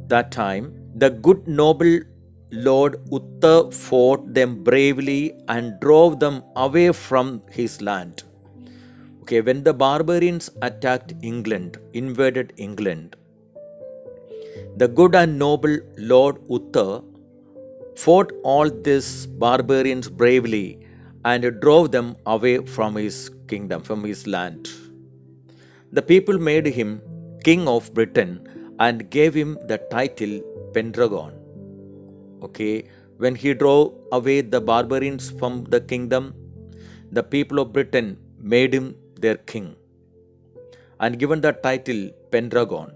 That time, the good noble Lord Uttha fought them bravely and drove them away from his land. Okay, when the barbarians attacked England, invaded England, the good and noble Lord Uttha fought all these barbarians bravely and drove them away from his kingdom, from his land. The people made him king of Britain and gave him the title Pendragon. Okay, when he drove away the barbarians from the kingdom, the people of Britain made him their king and given the title Pendragon,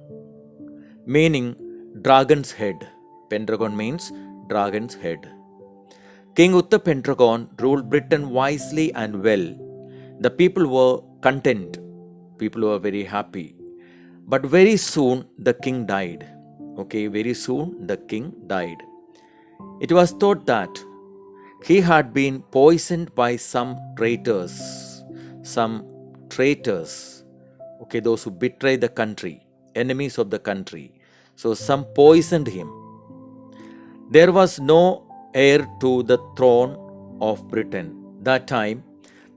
meaning dragon's head. Pendragon means dragon's head. King Uttha Pendragon ruled Britain wisely and well. The people were content. People were very happy. But very soon the king died. Okay, very soon the king died. It was thought that he had been poisoned by some traitors. Okay, those who betray the country, enemies of the country. So some poisoned him. There was no heir to the throne of Britain. That time,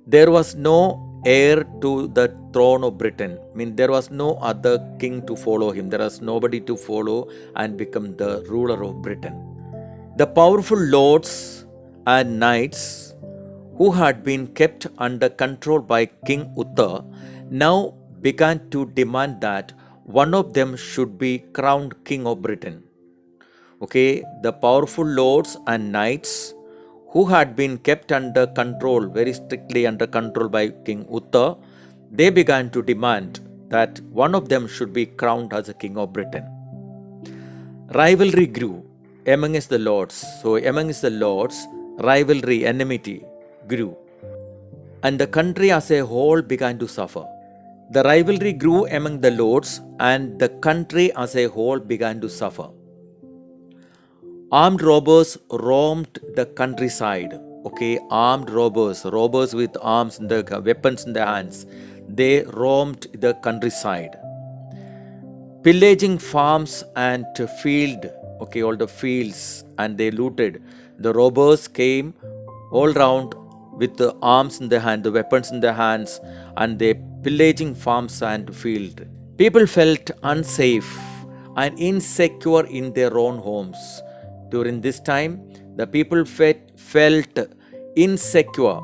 there was no heir to the throne of Britain. I mean, there was no other king to follow him. There was nobody to follow and become the ruler of Britain. The powerful lords and knights who had been kept under control by King Uttha now began to demand that one of them should be crowned king of Britain. Okay, the powerful lords and knights who had been kept under control, very strictly under control by King Uttha, they began to demand that one of them should be crowned as a king of Britain. Rivalry grew amongst the lords. So amongst the lords, rivalry, enmity grew. And the country as a whole began to suffer. The rivalry grew among the lords and the country as a whole began to suffer. Armed robbers roamed the countryside. Okay, armed robbers with arms and the weapons in their hands, they roamed the countryside, pillaging farms and field. Okay, all the fields, and they looted. The robbers came all round with the arms in their hand, the weapons in their hands, and they pillaging farms and field. People felt unsafe and insecure in their own homes. During this time, the people felt insecure.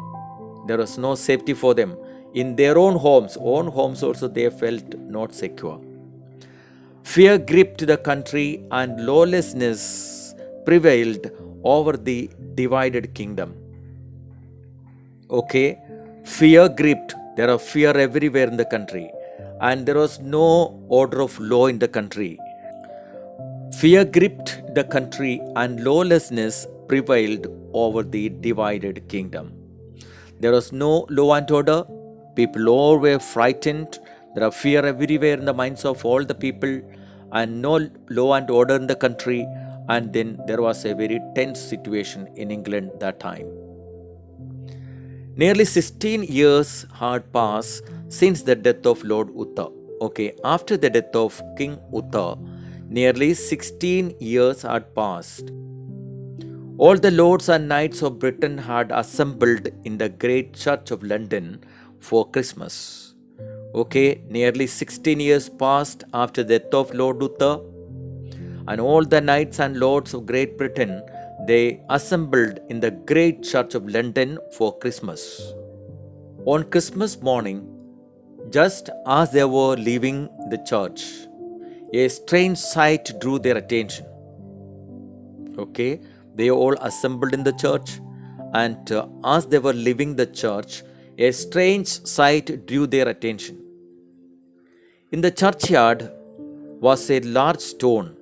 There was no safety for them. In their own homes also they felt not secure. Fear gripped the country and lawlessness prevailed over the divided kingdom. Okay, fear gripped. There was fear everywhere in the country and there was no order of law in the country. Fear gripped the country and lawlessness prevailed over the divided kingdom. There was no law and order. People all were frightened. There was fear everywhere in the minds of all the people and no law and order in the country. And then there was a very tense situation in England that time. Nearly 16 years had passed since the death of Lord Uttha. Okay, after the death of King Uttha, nearly 16 years had passed. All the lords and knights of Britain had assembled in the great church of London for Christmas. Okay, nearly 16 years passed after the death of Lord Uttha, and all the knights and lords of Great Britain, they assembled in the great church of London for Christmas. On Christmas morning, just as they were leaving the church, a strange sight drew their attention. Okay, they all assembled in the church, and as they were leaving the church, a strange sight drew their attention. In the churchyard was a large stone.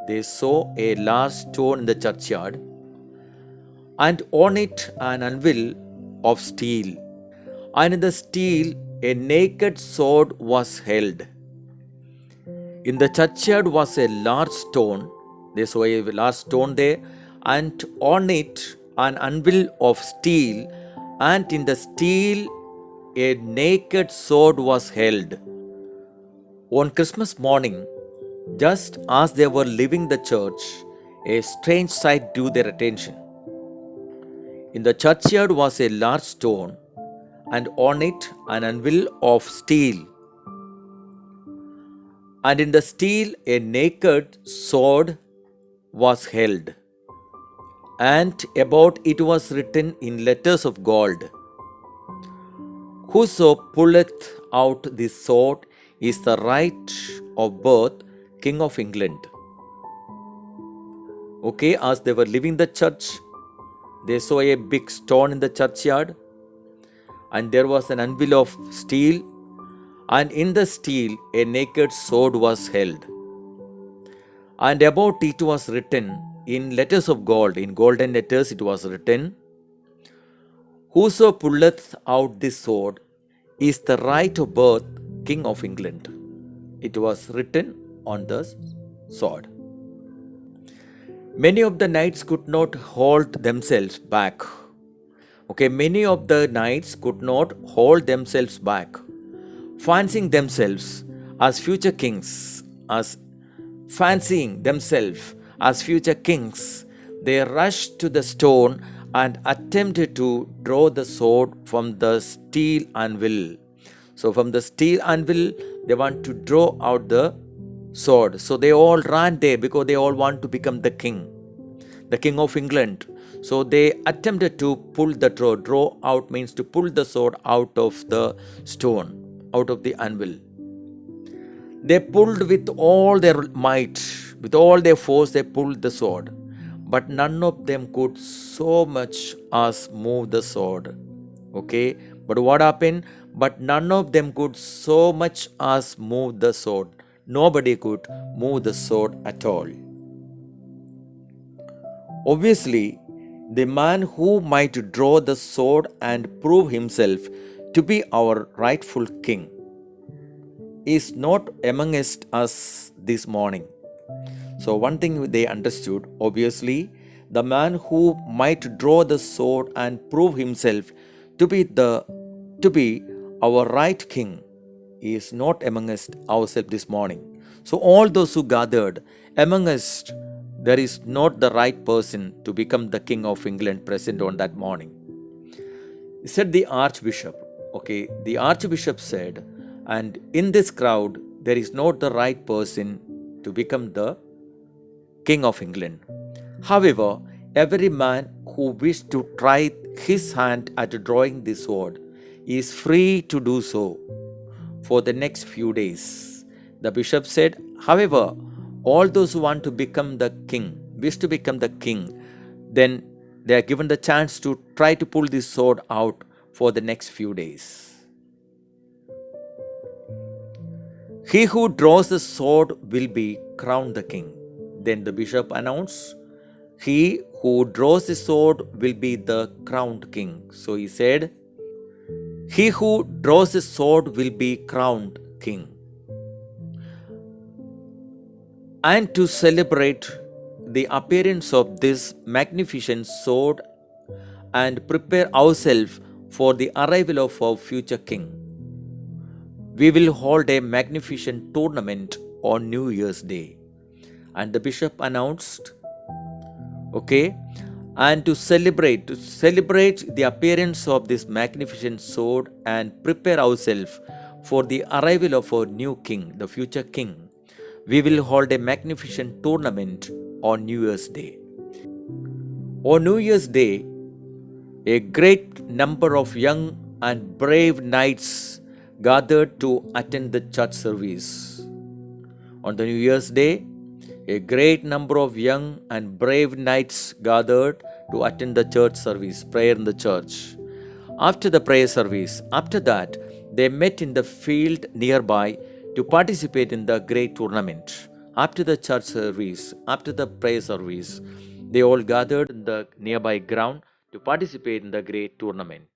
They saw a large stone in the churchyard, and on it an anvil of steel, and in the steel a naked sword was held. In the churchyard was a large stone. They saw a large stone there, and on it an anvil of steel, and in the steel a naked sword was held. On Christmas morning, Just as they were leaving the church, a strange sight drew their attention. In the churchyard was a large stone, and on it an anvil of steel, and in the steel a naked sword was held, and about it was written in letters of gold, "Whoso pulleth out this sword is the right of birth, King of England." Okay, as they were leaving the church, they saw a big stone in the churchyard, and there was an anvil of steel, and in the steel a naked sword was held, and about it was written in letters of gold, in golden letters it was written, "Whoso pulleth out this sword is the right of birth, King of England." It was written on the sword. Many of the knights could not hold themselves back. Okay, many of the knights could not hold themselves back, fancying themselves as future kings, future kings, they rushed to the stone and attempted to draw the sword from the steel anvil. So, from the steel anvil, they want to draw out the sword. So, they all ran there because they all want to become the king of England. So, they attempted to pull the draw. Draw out means to pull the sword out of the stone, out of the anvil. They pulled with all their might, with all their force, they pulled the sword. But none of them could so much as move the sword. Okay, but what happened? But none of them could so much as move the sword. Nobody could move the sword at all. Obviously, the man who might draw the sword and prove himself to be our rightful king is not amongst us this morning. So, one thing they understood, obviously, the man who might draw the sword and prove himself to be our right king is not amongst ourselves this morning. So, all those who gathered among us, there is not the right person to become the King of England present on that morning. Said the Archbishop. Okay, the Archbishop said, and in this crowd, there is not the right person to become the King of England. However, every man who wished to try his hand at drawing this sword is free to do so for the next few days. The bishop said, however, all those who want to become the king, wish to become the king, then they are given the chance to try to pull this sword out for the next few days. He who draws the sword will be crowned the king. Then the bishop announced, he who draws the sword will be the crowned king. So he said, he who draws the sword will be crowned king. And to celebrate the appearance of this magnificent sword and prepare ourselves for the arrival of our future king, we will hold a magnificent tournament on New Year's Day. And the bishop announced, okay, and to celebrate the appearance of this magnificent sword and prepare ourselves for the arrival of our new king, the future king, we will hold a magnificent tournament on New Year's Day. On New Year's Day, a great number of young and brave knights gathered to attend the church service. On the New Year's Day, a great number of young and brave knights gathered to attend the church service, prayer in the church. After the prayer service, after that, they met in the field nearby to participate in the great tournament. After the church service, after the prayer service, they all gathered in the nearby ground to participate in the great tournament.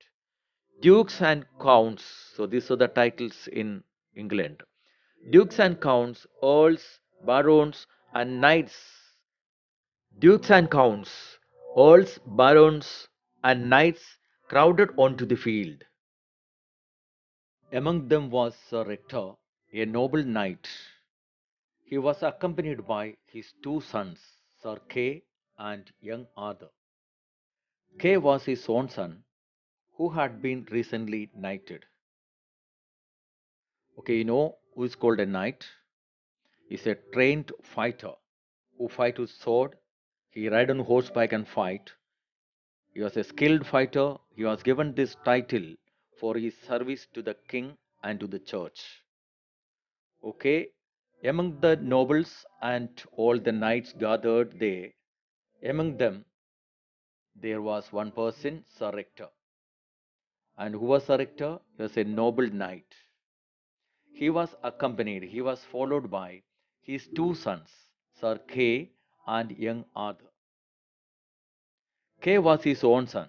Dukes and counts, so these are the titles in England. Dukes and counts, earls, barons, and knights. Dukes and counts, earls, barons, and knights crowded onto the field. Among them was Sir Ector, a noble knight. He was accompanied by his two sons, Sir Kay and young Arthur. Kay was his own son who had been recently knighted. Okay, you know who is called a knight? He's a trained fighter who fight with sword. He ride on horseback and fight. He was a skilled fighter. He was given this title for his service to the king and to the church. Okay, among the nobles and all the knights gathered there, among them there was one person, Sir Ector. And who was Sir Ector? He was a noble knight. He was accompanied, he was followed by his two sons, Sir Kay and young Arthur. Kay was his own son.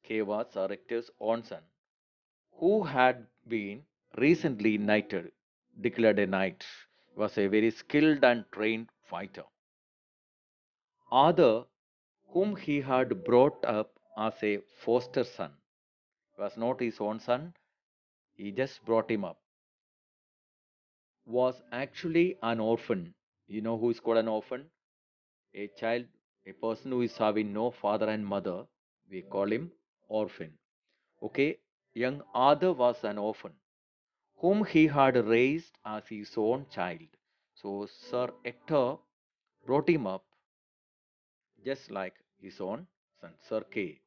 Kay was Sir Ector's own son, who had been recently knighted, declared a knight. He was a very skilled and trained fighter. Arthur, whom he had brought up as a foster son, was not his own son, he just brought him up, was actually an orphan. You know who is called an orphan? A child, a person who is having no father and mother, we call him orphan. Okay, young Arthur was an orphan whom he had raised as his own child. So Sir Ector brought him up just like his own son, Sir Kay.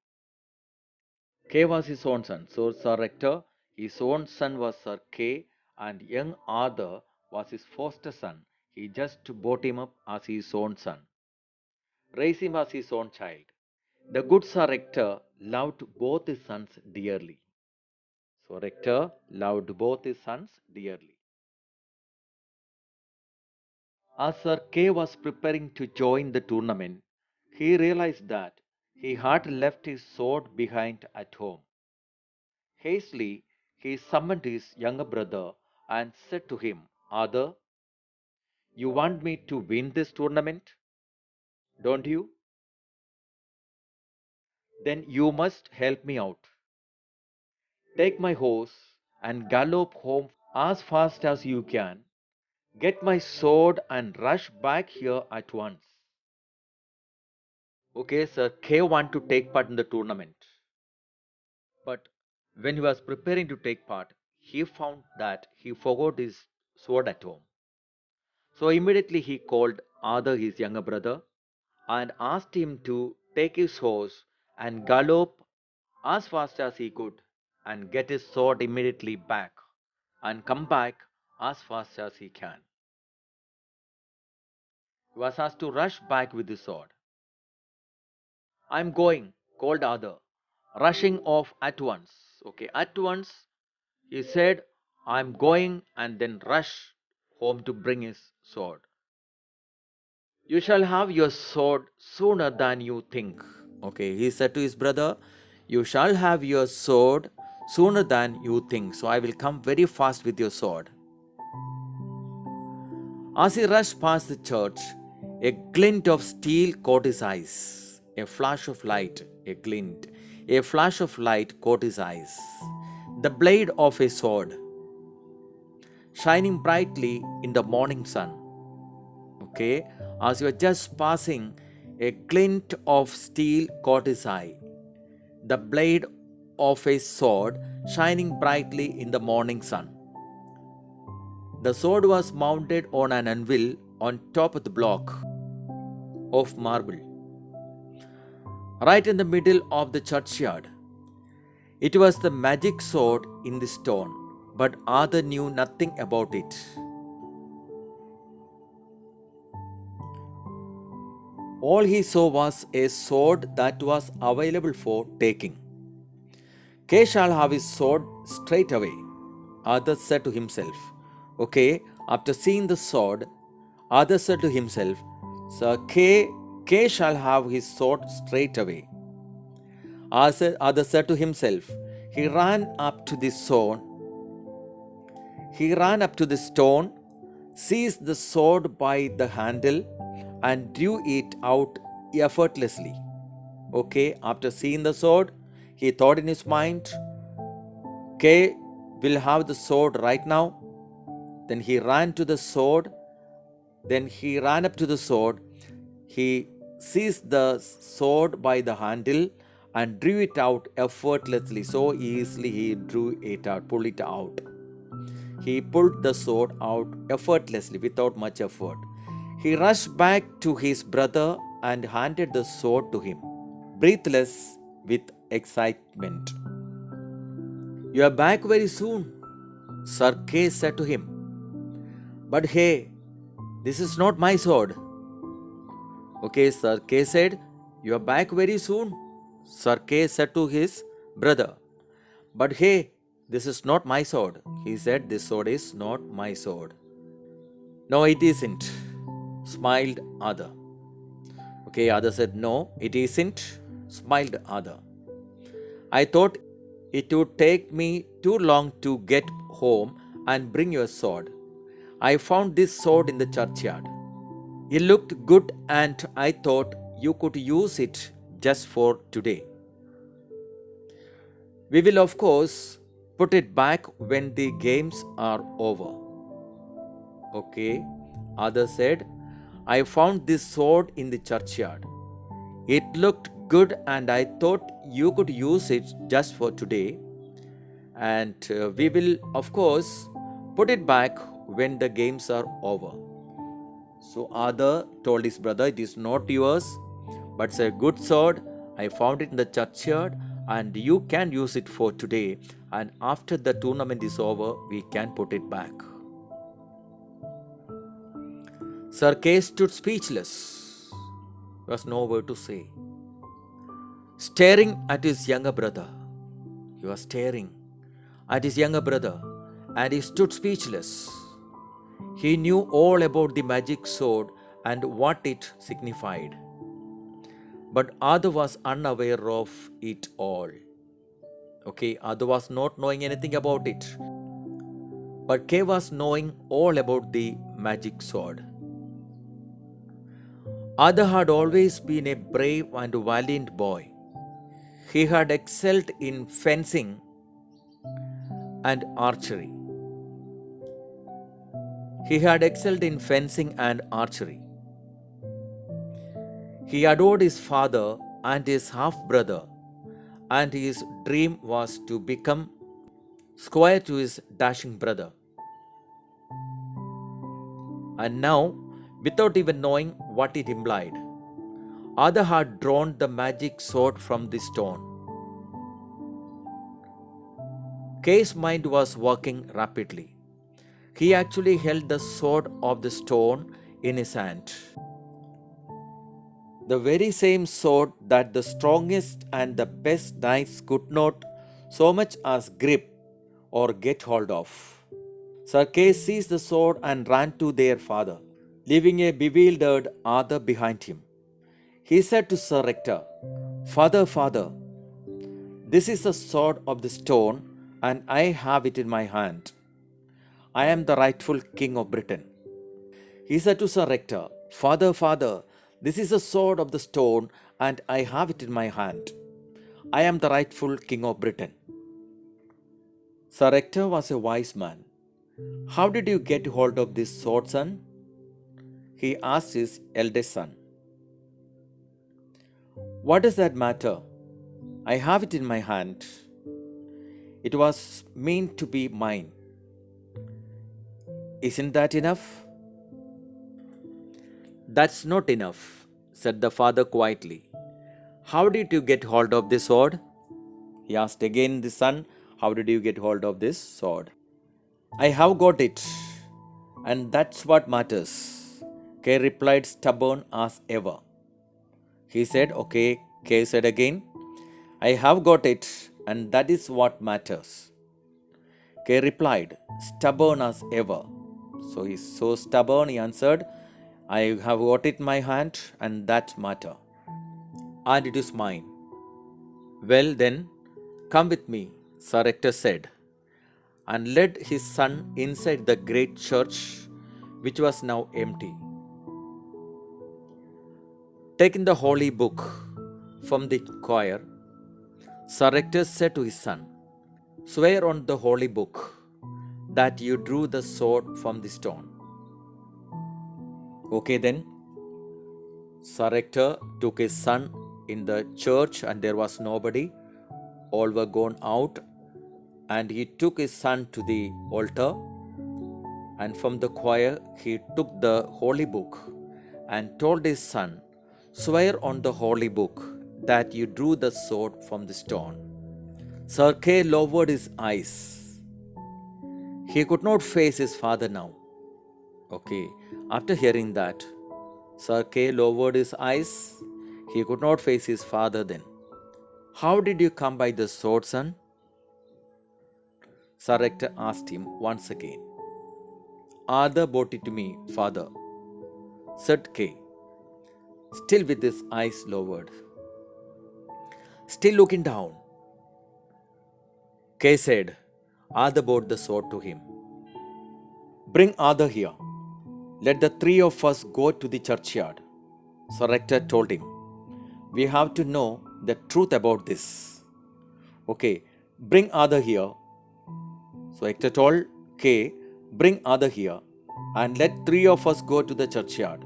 Kay was his own son. So Sir Ector, his own son was Sir Kay, and young Arthur was his foster son. He just brought him up as his own son, raised him as his own child. The good Sir Ector loved both his sons dearly. So Ector loved both his sons dearly. As Sir Kay was preparing to join the tournament, he realized that he had left his sword behind at home. Hastily, he summoned his younger brother and said to him, Arthur, you want me to win this tournament, don't you? Then you must help me out. Take my horse and gallop home as fast as you can. Get my sword and rush back here at once. Okay, Sir K want to take part in the tournament. But when he was preparing to take part, he found that he forgot his sword at home. So immediately he called Arthur, his younger brother, and asked him to take his horse and gallop as fast as he could and get his sword immediately back and come back as fast as he can. He was asked to rush back with his sword. I'm going, called Arthur, rushing off at once. Okay, at once he said, I'm going, and then rush home to bring his sword. You shall have your sword sooner than you think. Okay, he said to his brother, you shall have your sword sooner than you think. So I will come very fast with your sword. As he rushed past the church, a glint of steel caught his eyes. A flash of light, a flash of light caught his eyes. The blade of a sword, shining brightly in the morning sun. Okay, as you were just passing, a glint of steel caught his eye. The blade of a sword, shining brightly in the morning sun. The sword was mounted on an anvil on top of the block of marble, right in the middle of the churchyard. It was the magic sword in the stone, but Arthur knew nothing about it. All he saw was a sword that was available for taking. Kay shall have his sword straight away, Arthur said to himself. Okay, after seeing the sword, Arthur said to himself, Sir Kay shall have his sword straight away. Arthur said to himself, he ran up to the stone. He ran up to the stone, seized the sword by the handle, and drew it out effortlessly. Okay, after seeing the sword, he thought in his mind, Kay will have the sword right now. Then he ran to the sword Then he ran up to the sword. He seized the sword by the handle and drew it out effortlessly. So easily he drew it out, pulled it out. He pulled the sword out effortlessly without much effort. He rushed back to his brother and handed the sword to him, breathless with excitement. "You are back very soon," Sir Kay said to him. "But hey, this is not my sword." Okay, Sir Kay said, "You are back very soon," Sir Kay said to his brother. "But hey, this is not my sword." He said, "This sword is not my sword." "No, it isn't," smiled other. Okay, other said, "No, it isn't," smiled other. "I thought it would take me too long to get home and bring your sword. I found this sword in the churchyard. It looked good and I thought you could use it just for today. We will, of course, put it back when the games are over." Okay, other said, "I found this sword in the churchyard. It looked good and I thought you could use it just for today. And we will, of course, put it back when the games are over." So Adar told his brother, "It is not yours, but it's a good sword. I found it in the churchyard and you can use it for today. And after the tournament is over, we can put it back." Sir Kay stood speechless. There was no word to say. Staring at his younger brother. He was staring at his younger brother and he stood speechless. He knew all about the magic sword and what it signified. But Adar was unaware of it all. Okay, Adar was not knowing anything about it. But Kay was knowing all about the magic sword. Adar had always been a brave and valiant boy. He had excelled in fencing and archery. He had excelled in fencing and archery. He adored his father and his half-brother, and his dream was to become squire to his dashing brother. And now, without even knowing what it implied, Adar had drawn the magic sword from the stone. Kay's mind was working rapidly. He actually held the sword of the stone in his hand. The very same sword that the strongest and the best knights could not so much as grip or get hold of. Sir Kay seized the sword and ran to their father, leaving a bewildered Adar behind him. He said to Sir Ector, "Father, father, this is the sword of the stone and I have it in my hand. I am the rightful king of Britain." He said to Sir Ector, "Father, father, this is the sword of the stone and I have it in my hand. I am the rightful king of Britain." Sir Ector was a wise man. "How did you get hold of this sword, son?" he asked his eldest son. "What does that matter? I have it in my hand. It was meant to be mine. Isn't that enough?" "That's not enough," said the father quietly. "How did you get hold of this sword?" He asked again the son, "How did you get hold of this sword?" "I have got it, and that's what matters," Kay replied, stubborn as ever. He said, "Okay," Kay said again, "I have got it, and that is what matters." Kay replied, stubborn as ever. So he's so stubborn, he answered, "I have got it in my hand, and that matter. And it is mine." "Well then, come with me," Sir Ector said, and led his son inside the great church, which was now empty. Taking the holy book from the choir, Sir Ector said to his son, "Swear on the holy book that you drew the sword from the stone." Okay, then Sir Hector took his son in the church, and there was nobody. All were gone out, and he took his son to the altar, and from the choir he took the holy book and told his son, "Swear on the holy book that you drew the sword from the stone." Sir Kay lowered his eyes. He could not face his father now. Okay, after hearing that, Sir Kay lowered his eyes. He could not face his father then. "How did you come by the sword, son?" Sir Hector asked him once again. "Arthur brought it to me, father," said Kay, still with his eyes lowered. Still looking down, Kay said, "Arthur brought the sword to him." "Bring Arthur here. Let the three of us go to the churchyard," Sir Hector told him. "We have to know the truth about this." "Okay, bring Arthur here." So Hector told Kay, "Bring Arthur here and let three of us go to the churchyard."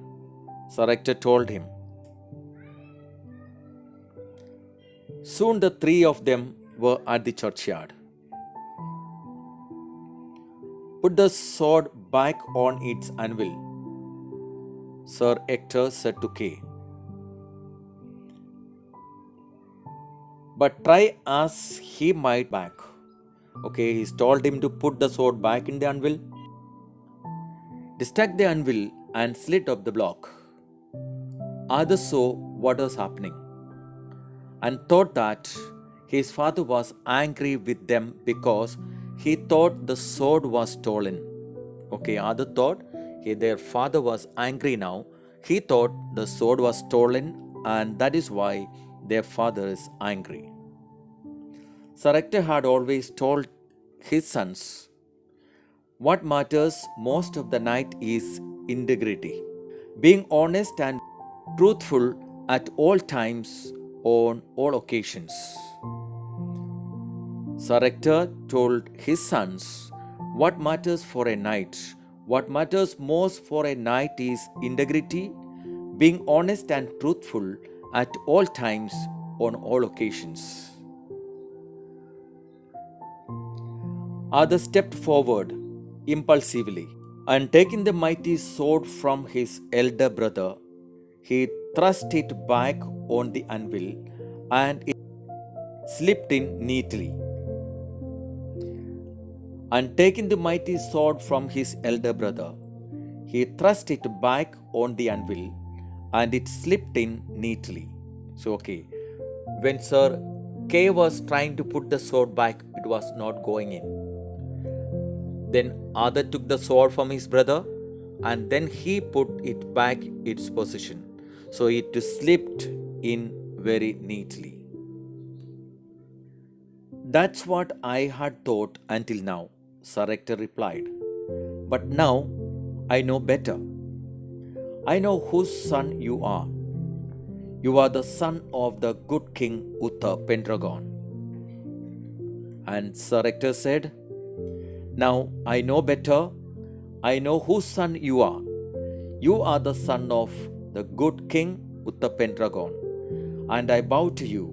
Sir Hector told him. Soon the three of them were at the churchyard. "Put the sword back on its anvil," Sir Hector said to Kay. "But try as he might back." Okay, he told him to put the sword back in the anvil. They stuck the anvil and slit up the block. Arthur saw what was happening and thought that his father was angry with them because he thought the sword was stolen. Okay, Arthur thought their father was angry now. He thought the sword was stolen, and that is why their father is angry. Sir Hector had always told his sons, what matters most of the night is integrity, being honest and truthful at all times, on all occasions. Sir Hector told his sons, what matters for a night, what matters most for a night is integrity, being honest and truthful at all times, on all occasions. Arthur stepped forward impulsively, and taking the mighty sword from his elder brother, he thrust it back on the anvil, and it slipped in neatly. And taking the mighty sword from his elder brother, he thrust it back on the anvil, and it slipped in neatly. So, okay, when Sir Kay was trying to put the sword back, it was not going in. Then Arthur took the sword from his brother, and then he put it back its position. So it slipped in very neatly. "That's what I had thought until now," Sir Hector replied. "But now I know better. I know whose son you are. You are the son of the good King Uther Pendragon." And Sir Hector said, "Now I know better. I know whose son you are. You are the son of the good King Uther Pendragon, and I bow to you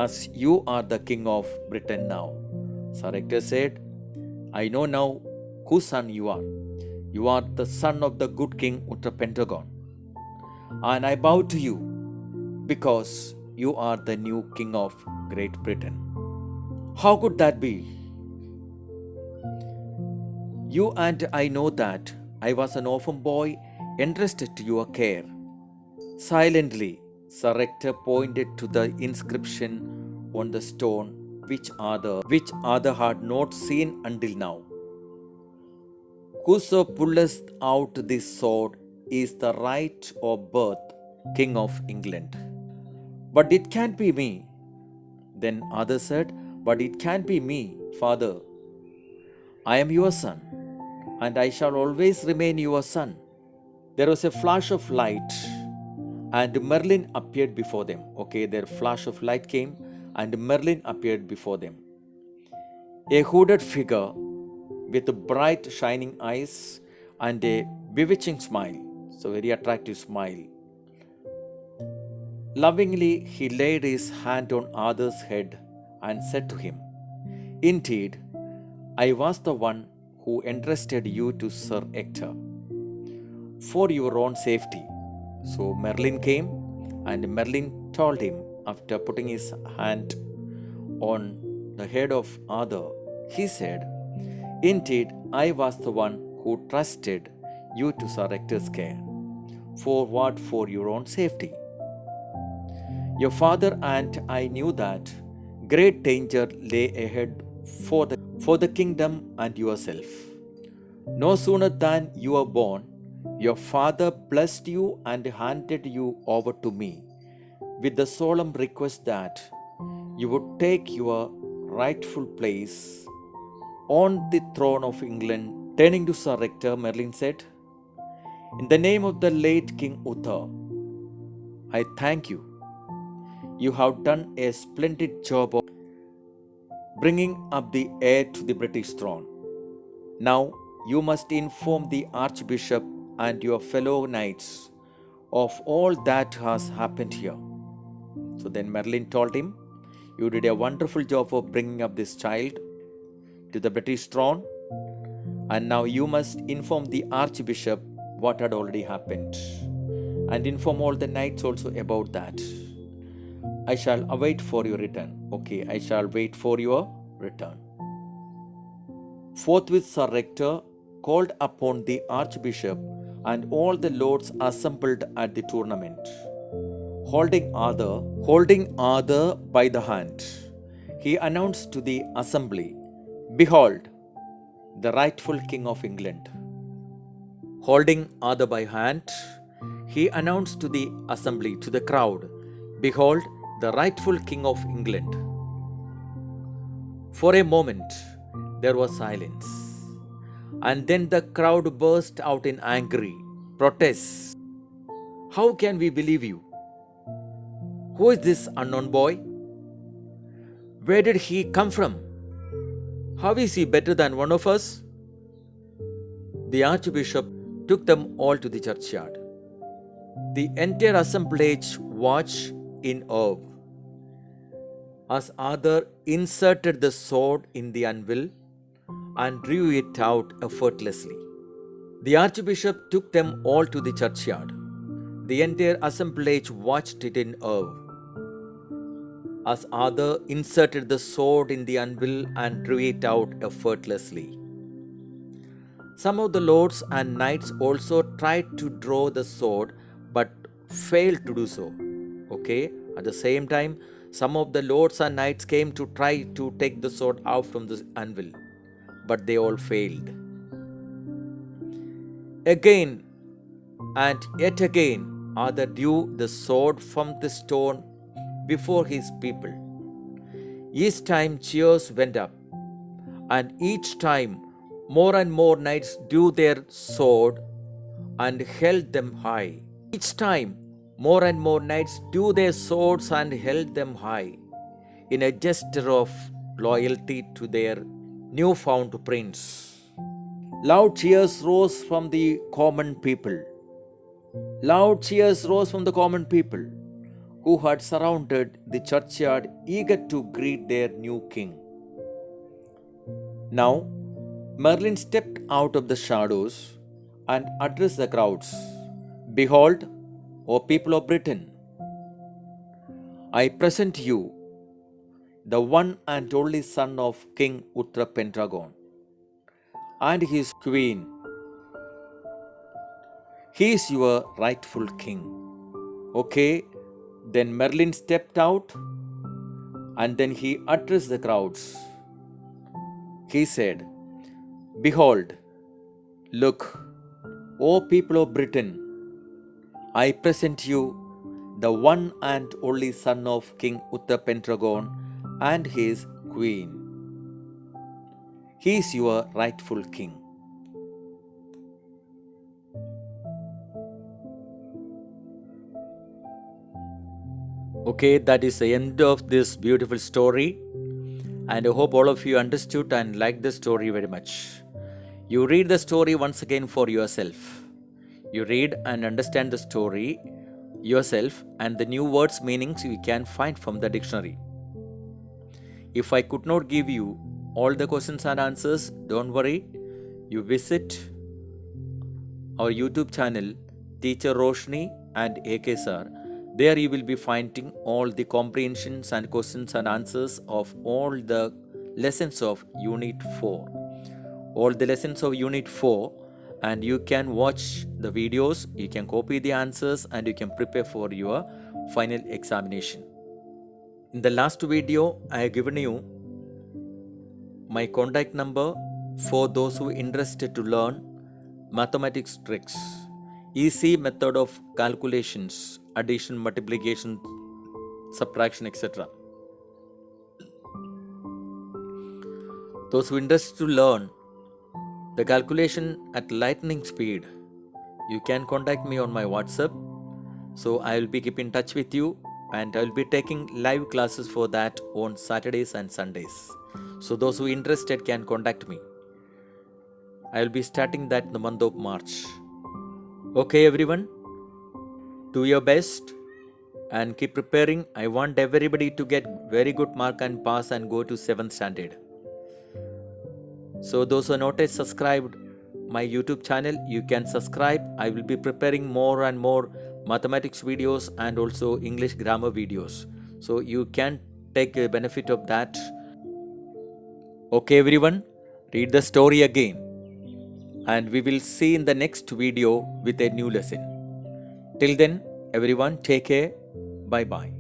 as you are the King of Britain now." Sir Hector said, "I know now whose son you are. You are the son of the good King Uther Pendragon, and I bow to you because you are the new King of Great Britain." "How could that be? You and I know that I was an orphan boy entrusted to your care." Silently, Sir Hector pointed to the inscription on the stone which Arthur had not seen until now. "Whoso pulleth out this sword is the right of birth King of England." "But it can't be me." Then Arthur said, "But it can't be me, father. I am your son, and I shall always remain your son." There was a flash of light, and Merlin appeared before them. Okay, their flash of light came, and Merlin appeared before them. A hooded figure with bright shining eyes and a bewitching smile. So, very attractive smile. Lovingly, he laid his hand on Arthur's head and said to him, "Indeed, I was the one who entrusted you to Sir Ector for your own safety." So Merlin came, and Merlin told him, after putting his hand on the head of Arthur, he said, "Indeed, I was the one who trusted you to Sir Ector's care. For what? For your own safety. Your father and I knew that great danger lay ahead for the kingdom and yourself. No sooner than you were born, your father blessed you and handed you over to me with the solemn request that you would take your rightful place on the throne of England." Turning to Sir Ector, Merlin said, "In the name of the late King Uther, I thank you. You have done a splendid job of bringing up the heir to the British throne. Now you must inform the Archbishop and your fellow knights of all that has happened here." So then Merlin told him, "You did a wonderful job of bringing up this child to the British throne, and now you must inform the Archbishop what had already happened, and inform all the knights also about that. I shall await for your return." Okay, I shall wait for your return. Forthwith Sir Ector called upon the Archbishop and all the lords assembled at the tournament. Holding Arthur by the hand, he announced to the assembly, "Behold, the rightful King of England." Holding Arthur by hand, he announced to the assembly, to the crowd, "Behold, the rightful King of England." For a moment, there was silence, and then the crowd burst out in angry protests. "How can we believe you? Who is this unknown boy? Where did he come from? How is he better than one of us?" The Archbishop took them all to the churchyard. The entire assemblage watched in awe as Arthur inserted the sword in the anvil and drew it out effortlessly. The Archbishop took them all to the churchyard. The entire assemblage watched it in awe as Arthur inserted the sword in the anvil and drew it out effortlessly. Some of the lords and knights also tried to draw the sword but failed to do so. Okay, at the same time, some of the lords and knights came to try to take the sword out from the anvil, but they all failed. Again and yet again, Arthur drew the sword from the stone before his people. Each time cheers went up, and each time more and more knights drew their sword and held them high. Each time more and more knights drew their swords and held them high in a gesture of loyalty to their newfound prince. Loud cheers rose from the common people. Loud cheers rose from the common people who had surrounded the churchyard, eager to greet their new king. Now, Merlin stepped out of the shadows and addressed the crowds. "Behold, O people of Britain, I present you the one and only son of King Uther Pendragon and his queen. He is your rightful king." Okay, then Merlin stepped out and then he addressed the crowds. He said, "Behold, look, O people of Britain, I present you the one and only son of King Uther Pendragon and his queen. He is your rightful king." Okay, that is the end of this beautiful story, and I hope all of you understood and liked the story very much. You read the story once again for yourself. You read and understand the story yourself and the new words meanings you can find from the dictionary. If I could not give you all the questions and answers, don't worry. You visit our YouTube channel, Teacher Roshni and AK Sir. There you will be finding all the comprehensions and questions and answers of all the lessons of Unit 4. All the lessons of Unit 4, and you can watch the videos, you can copy the answers, and you can prepare for your final examination. In the last video, I have given you my contact number for those who are interested to learn mathematics tricks, easy method of calculations, addition, multiplication, subtraction, etc. Those who are interested to learn the calculation at lightning speed, you can contact me on my WhatsApp. So I will be keeping in touch with you, and I will be taking live classes for that on Saturdays and Sundays. So those who are interested can contact me. I will be starting that in the month of March. Okay everyone, do your best and keep preparing. I want everybody to get very good mark and pass and go to 7th standard. So those who are not yet subscribed my YouTube channel, you can subscribe. I will be preparing more and more mathematics videos and also English grammar videos. So you can take a benefit of that. Okay everyone, read the story again. And we will see in the next video with a new lesson. Till then, everyone, take care. Bye bye.